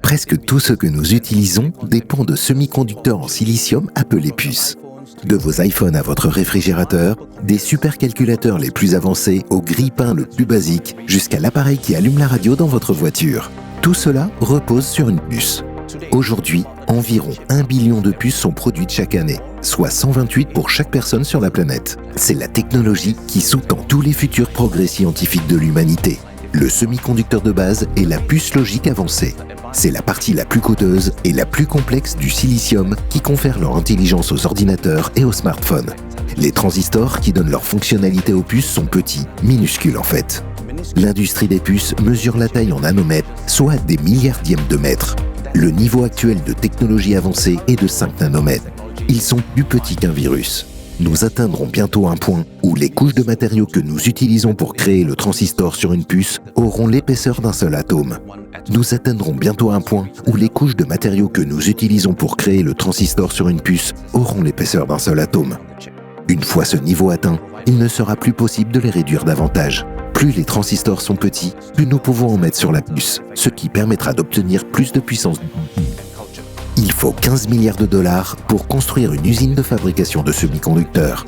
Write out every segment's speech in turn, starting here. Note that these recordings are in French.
Presque tout ce que nous utilisons dépend de semi-conducteurs en silicium appelés puces. De vos iPhones à votre réfrigérateur, des supercalculateurs les plus avancés au grille-pain le plus basique, jusqu'à l'appareil qui allume la radio dans votre voiture. Tout cela repose sur une puce. Aujourd'hui, environ 1 billion de puces sont produites chaque année, soit 128 pour chaque personne sur la planète. C'est la technologie qui sous-tend tous les futurs progrès scientifiques de l'humanité. Le semi-conducteur de base est la puce logique avancée. C'est la partie la plus coûteuse et la plus complexe du silicium qui confère leur intelligence aux ordinateurs et aux smartphones. Les transistors qui donnent leur fonctionnalité aux puces sont petits, minuscules en fait. L'industrie des puces mesure la taille en nanomètres, soit des milliardièmes de mètres. Le niveau actuel de technologie avancée est de 5 nanomètres. Ils sont plus petits qu'un virus. Nous atteindrons bientôt un point où les couches de matériaux que nous utilisons pour créer le transistor sur une puce auront l'épaisseur d'un seul atome. Nous atteindrons bientôt un point où les couches de matériaux que nous utilisons pour créer le transistor sur une puce auront l'épaisseur d'un seul atome. Une fois ce niveau atteint, il ne sera plus possible de les réduire davantage. Plus les transistors sont petits, plus nous pouvons en mettre sur la puce, ce qui permettra d'obtenir plus de puissance. Il faut 15 milliards de dollars pour construire une usine de fabrication de semi-conducteurs.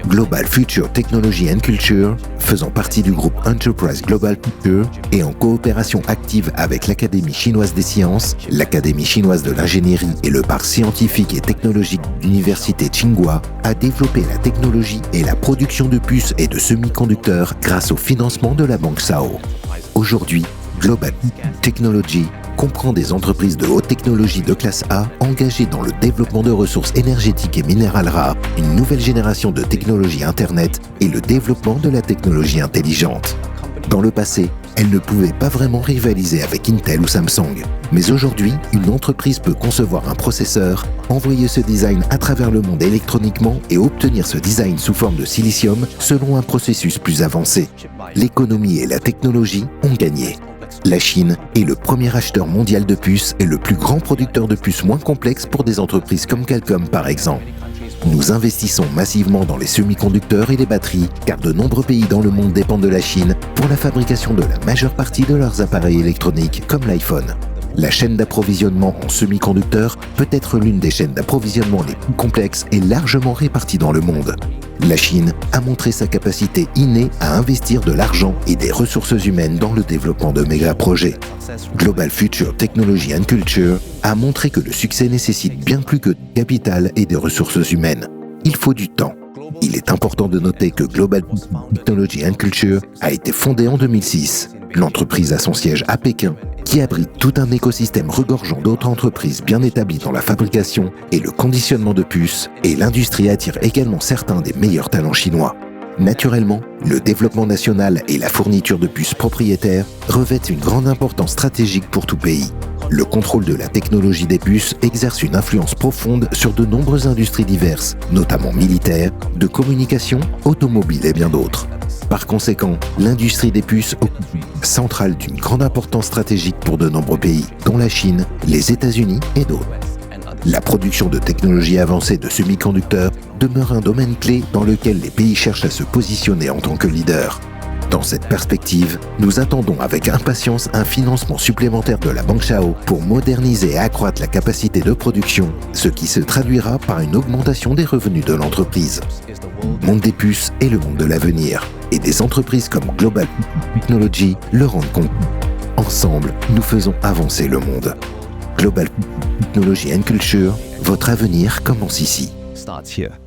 Global Future Technology and Culture, faisant partie du groupe Enterprise Global Future et en coopération active avec l'Académie chinoise des sciences, l'Académie chinoise de l'ingénierie et le parc scientifique et technologique de l'université Tsinghua, a développé la technologie et la production de puces et de semi-conducteurs grâce au financement de la banque SAO. Aujourd'hui, Global Technology comprend des entreprises de haute technologie de classe A engagées dans le développement de ressources énergétiques et minérales rares, une nouvelle génération de technologies Internet et le développement de la technologie intelligente. Dans le passé, elle ne pouvait pas vraiment rivaliser avec Intel ou Samsung. Mais aujourd'hui, une entreprise peut concevoir un processeur, envoyer ce design à travers le monde électroniquement et obtenir ce design sous forme de silicium selon un processus plus avancé. L'économie et la technologie ont gagné. La Chine est le premier acheteur mondial de puces et le plus grand producteur de puces moins complexes pour des entreprises comme Qualcomm par exemple. Nous investissons massivement dans les semi-conducteurs et les batteries car de nombreux pays dans le monde dépendent de la Chine pour la fabrication de la majeure partie de leurs appareils électroniques comme l'iPhone. La chaîne d'approvisionnement en semi-conducteurs peut être l'une des chaînes d'approvisionnement les plus complexes et largement réparties dans le monde. La Chine a montré sa capacité innée à investir de l'argent et des ressources humaines dans le développement de méga-projets. Global Future Technology and Culture a montré que le succès nécessite bien plus que du capital et des ressources humaines. Il faut du temps. Il est important de noter que Global Technology and Culture a été fondée en 2006. L'entreprise a son siège à Pékin, qui abrite tout un écosystème regorgeant d'autres entreprises bien établies dans la fabrication et le conditionnement de puces, et l'industrie attire également certains des meilleurs talents chinois. Naturellement, le développement national et la fourniture de puces propriétaires revêtent une grande importance stratégique pour tout pays. Le contrôle de la technologie des puces exerce une influence profonde sur de nombreuses industries diverses, notamment militaires, de communication, automobile et bien d'autres. Par conséquent, l'industrie des puces occupe une centrale d'une grande importance stratégique pour de nombreux pays, dont la Chine, les États-Unis et d'autres. La production de technologies avancées de semi-conducteurs demeure un domaine clé dans lequel les pays cherchent à se positionner en tant que leaders. Dans cette perspective, nous attendons avec impatience un financement supplémentaire de la banque SAO pour moderniser et accroître la capacité de production, ce qui se traduira par une augmentation des revenus de l'entreprise. Le monde des puces est le monde de l'avenir, et des entreprises comme Global Technology le rendent compte. Ensemble, nous faisons avancer le monde. Global Technology and Culture, votre avenir commence ici. Starts here.